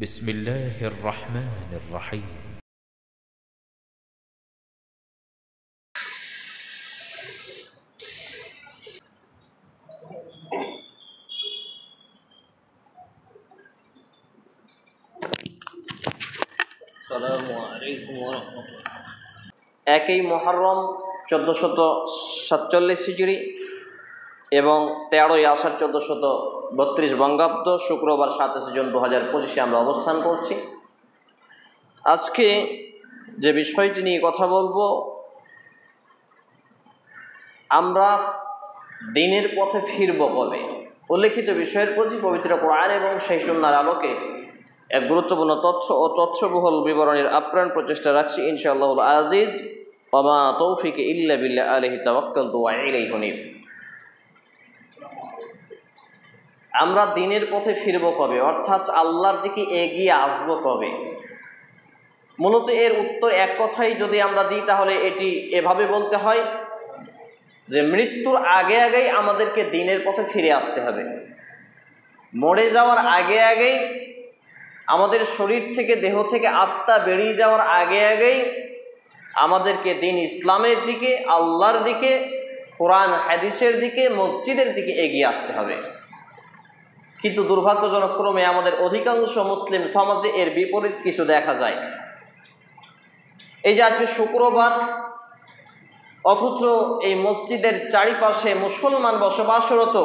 بسم الله الرحمن الرحيم আসসালামু আলাইকুম ওয়া রাহমাতুল্লাহ। 1 মুহররম 1447 হিজরি এবং 13 আষাঢ় 1432 বঙ্গাব্দ, শুক্রবার 27 জুন 2025 আমরা অবস্থান করছি। আজকে যে বিষয়টি নিয়ে কথা বলবো, আমরা দ্বীনের পথে ফিরব কবে, উল্লেখিত বিষয়ের প্রতি পবিত্র কোরআন এবং সেই সুন্নাহর আলোকে এক গুরুত্বপূর্ণ তথ্য ও তথ্যবহুল বিবরণের আপ্রাণ প্রচেষ্টা রাখছি ইনশাআল্লাহুল আজিজ। ওয়া মা তৌফিকি ইল্লা বিল্লাহ, আলাইহি তাওয়াক্কালতু ওয়া ইলাইহি উনীব। আমরা দ্বীনের পথে ফিরব কবে, অর্থাৎ আল্লাহর দিকে এগিয়ে আসব কবে? মূলত এর উত্তর এক কথাই যদি আমরা দিই, তাহলে এটি এভাবে বলতে হয় যে মৃত্যুর আগে আগেই আমাদেরকে দ্বীনের পথে ফিরে আসতে হবে। মরে যাওয়ার আগে আগেই, আমাদের শরীর থেকে, দেহ থেকে আত্মা বেরিয়ে যাওয়ার আগে আগেই আমাদেরকে দ্বীন ইসলামের দিকে, আল্লাহর দিকে, কোরআন হাদিসের দিকে, মসজিদের দিকে এগিয়ে আসতে হবে। কিন্তু দুর্ভাগ্যজনক ক্রমে আমাদের অধিকাংশ মুসলিম সমাজে এর বিপরীত কিছু দেখা যায়। এই যে আজকে শুক্রবার, অথচ এই মসজিদের চারিপাশে মুসলমান বসবাসরত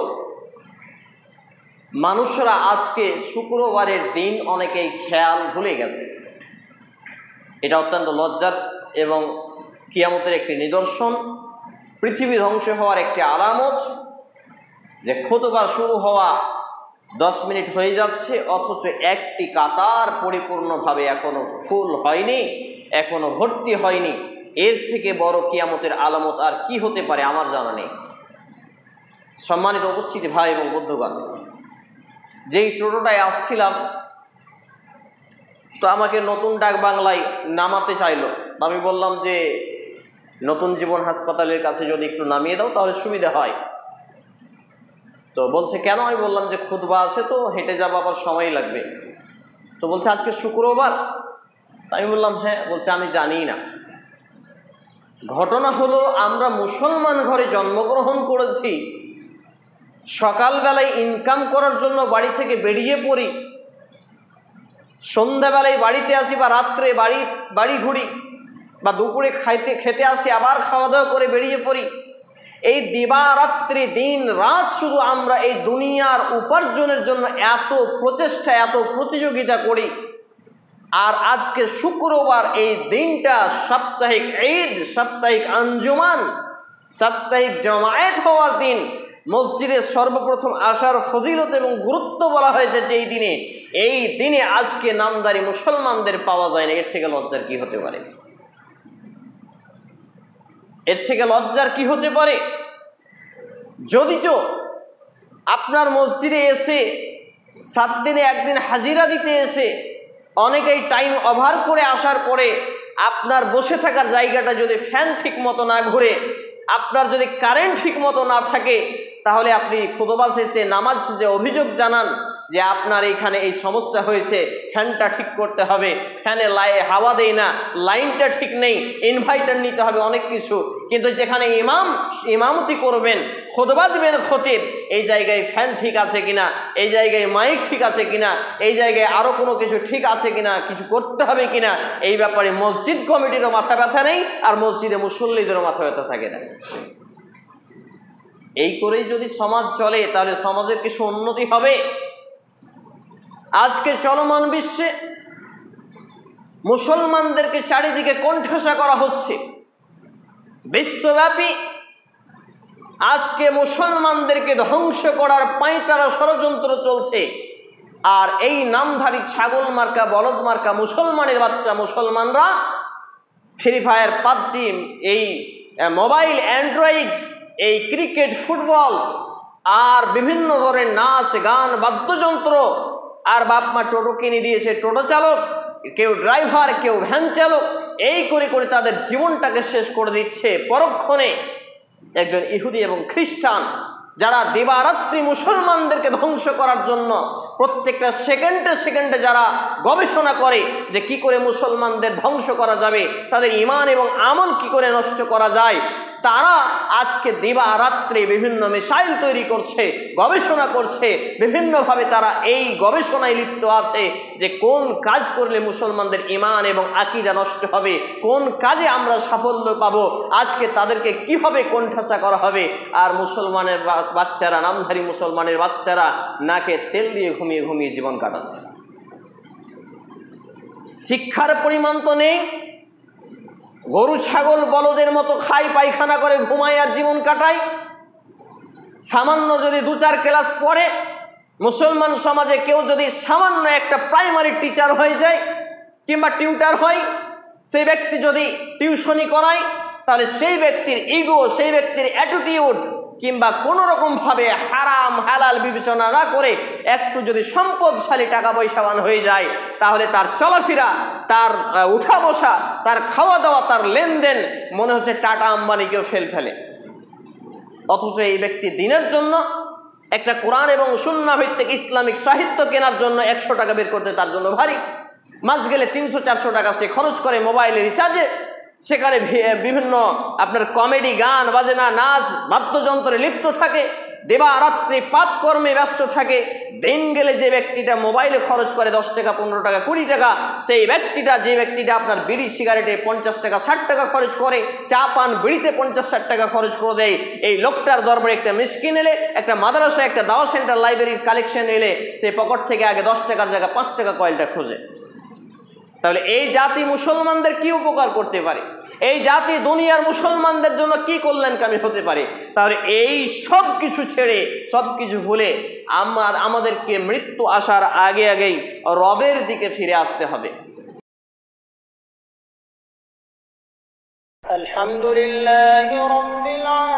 মানুষরা আজকে শুক্রবারের দিন অনেকেই খেয়াল ভুলে গেছে। এটা অত্যন্ত লজ্জার এবং কিয়ামতের একটি নিদর্শন, পৃথিবী ধ্বংস হওয়ার একটি আলামত যে খুতবা শুরু হওয়া 10 মিনিট হয়ে যাচ্ছে, অথচ একটি কাতার পরিপূর্ণভাবে এখনো ফুল হয়নি, এখনো ভর্তি হয়নি। এর থেকে বড় কিয়ামতের আলামত আর কি হতে পারে আমার জানা নেই। সম্মানিত উপস্থিতি ভাই এবং বন্ধুগণ, যেই টোটোটায় আসছিলাম, তো আমাকে নতুন ডাক বাংলায় নামাতে চাইলো। আমি বললাম যে নতুন জীবন হাসপাতালের কাছে যদি একটু নামিয়ে দাও তাহলে সুবিধা হয়। তো বলছে কেন? আমি বললাম যে খুতবা আছে, তো হেঁটে যাবো, আবার সময় লাগবে। তো বলছে আজকে শুক্রবার। আমি বললাম হ্যাঁ। বলছে আমি জানি না। ঘটনা হলো, আমরা মুসলমান ঘরে জন্মগ্রহণ করেছি, সকালবেলায় ইনকাম করার জন্য বাড়ি থেকে বেরিয়ে পড়ি, সন্ধ্যাবেলায় বাড়িতে আসি, বা রাত্রে বাড়ি ঘুরি, বা দুপুরে খেতে আসি, আবার খাওয়া দাওয়া করে বেরিয়ে পড়ি। এই দিবারাত্রি, দিন রাত শুধু আমরা এই দুনিয়ার উপার্জনের জন্য এত প্রচেষ্টা, এত প্রতিযোগিতা করি। আর আজকে শুক্রবার, এই দিনটা সাপ্তাহিক ঈদ, সাপ্তাহিক আঞ্জুমান, সাপ্তাহিক জমায়েত হওয়ার দিন। মসজিদে সর্বপ্রথম আসার ফজিলত এবং গুরুত্ব বলা হয়েছে যে এই দিনে আজকে নামদারি মুসলমানদের পাওয়া যায় না। এর থেকে লজ্জার কি হতে পারে? এর থেকে লজ্জার কি হতে পারে? যদিচ আপনার মসজিদে এসে 7 দিনে একদিন হাজিরা দিতে এসে অনেকেই টাইম ওভার করে আসার পরে আপনার বসে থাকার জায়গাটা যদি ফ্যান ঠিক মতো না ঘুরে, আপনার যদি কারেন্ট ঠিক মতো না থাকে, তাহলে আপনি খুতবা শেষে, নামাজ শেষে অভিযোগ জানান যে আপনার এইখানে এই সমস্যা হয়েছে, ফ্যানটা ঠিক করতে হবে, ফ্যানে হাওয়া দেয় না, লাইনটা ঠিক নেই, ইনভার্টার নিতে হবে, অনেক কিছু। কিন্তু যেখানে ইমামতি করবেন, খুতবা দিবেন খতিব, এই জায়গায় ফ্যান ঠিক আছে কিনা, এই জায়গায় মাইক ঠিক আছে কিনা, এই জায়গায় আরো কোনো কিছু ঠিক আছে কিনা, কিছু করতে হবে কিনা, এই ব্যাপারে মসজিদ কমিটিরও মাথা ব্যথা নেই, আর মসজিদে মুসল্লিদেরও মাথা ব্যথা থাকে না। এই করেই যদি সমাজ চলে, তাহলে সমাজের কিছু উন্নতি হবে? আজকে চলমান বিশ্বে মুসলমানদেরকে চারিদিকে কোণঠাসা করা হচ্ছে। বিশ্বব্যাপী আজকে মুসলমানদেরকে ধ্বংস করার পাঁয়তারা ষড়যন্ত্র চলছে। আর এই নামধারী ছাগল মার্কা, বলদ মার্কা মুসলমানের বাচ্চা মুসলমানরা ফ্রি ফায়ার, পাবজি, এই মোবাইল, অ্যান্ড্রয়েড, এই ক্রিকেট, ফুটবল, আর বিভিন্ন ধরনের নাচ, গান, বাদ্যযন্ত্র, আর বাপ মা টোটো কিনে দিয়েছে, টোটো চালক, কেউ ড্রাইভার, কেউ ভ্যান চালক, এই করে করে তাদের জীবনটাকে শেষ করে দিচ্ছে। পরক্ষণে একজন ইহুদি এবং খ্রিস্টান যারা দিবারাত্রি মুসলমানদেরকে ধ্বংস করার জন্য প্রত্যেকটা সেকেন্ডে সেকেন্ডে যারা গবেষণা করে যে কি করে মুসলমানদের ধ্বংস করা যাবে, তাদের ঈমান এবং আমল কি করে নষ্ট করা যায়, তারা আজকে দিবারাত্রি বিভিন্ন মিসাইল তৈরি করছে, গবেষণা করছে, বিভিন্নভাবে তারা এই গবেষণায় লিপ্ত আছে যে কোন কাজ করলে মুসলমানদের ঈমান এবং আকীদা নষ্ট হবে, কোন কাজে আমরা সাফল্য পাবো, আজকে তাদেরকে কিভাবে কোণঠাসা করা হবে। আর মুসলমানের বাচ্চারা, নামধারী মুসলমানের বাচ্চারা নাকে তেল দিয়ে ঘুমিয়ে ঘুমিয়ে জীবন কাটাচ্ছে। শিক্ষার পরিমাণ তো নেই, গরু ছাগল বলদের মতো খাই, পায়খানা করে, ঘুমায় আর জীবন কাটায়। সামান্য যদি 2-4 ক্লাস পড়ে, মুসলমান সমাজে কেউ যদি সামান্য একটা প্রাইমারি টিচার হয়ে যায় কিংবা টিউটার হয়, সেই ব্যক্তি যদি টিউশনি করায়, তাহলে সেই ব্যক্তির ইগো, সেই ব্যক্তির অ্যাটিটিউড কিংবা কোনো রকমভাবে হারাম হালাল বিবেচনা না করে একটু যদি সম্পদশালী টাকা পয়সাবান হয়ে যায়, তাহলে তার চলাফেরা, তার উঠা বসা, তার খাওয়া দাওয়া, তার লেনদেন মনে হচ্ছে টাটা আম্বানিকেও ফেলে। অথচ এই ব্যক্তি দিনের জন্য একটা কোরআন এবং সুন্নাহ ভিত্তিক ইসলামিক সাহিত্য কেনার জন্য 100 টাকা বের করতে তার জন্য ভারী। মাস গেলে 300-400 টাকা সে খরচ করে মোবাইলের রিচার্জে, সেখানে বিভিন্ন আপনার কমেডি, গান বাজনা, নাচ, বাদ্যযন্ত্রে লিপ্ত থাকে, দিবারাত্রি পাপ কর্মে ব্যস্ত থাকে। দিন গেলে যে ব্যক্তিটা মোবাইলে খরচ করে 10 টাকা, 15 টাকা, 20 টাকা, সেই ব্যক্তিটা, যে ব্যক্তিটা আপনার বিড়ি সিগারেটে 50 টাকা, 60 টাকা খরচ করে, চা পান বিড়িতে 50-60 টাকা খরচ করে দেয়, এই লোকটার দরবারে একটা মিসকিন এলে, একটা মাদ্রাসা, একটা দাওয়া সেন্টার, লাইব্রেরির কালেকশন এলে, সে পকেট থেকে আগে 10 টাকার জায়গায় 5 টাকা কয়েলটা খোঁজে। তাহলে এই জাতি মুসলমানদের কি উপকার করতে পারে? এই জাতি দুনিয়ার মুসলমানদের জন্য কি কল্যাণকামী হতে পারে? তাহলে এই সব কিছু ছেড়ে, সব কিছু ভুলে আমাদেরকে মৃত্যু আসার আগে আগেই রবের দিকে ফিরে আসতে হবে। আলহামদুলিল্লাহি রাব্বিল আলামিন।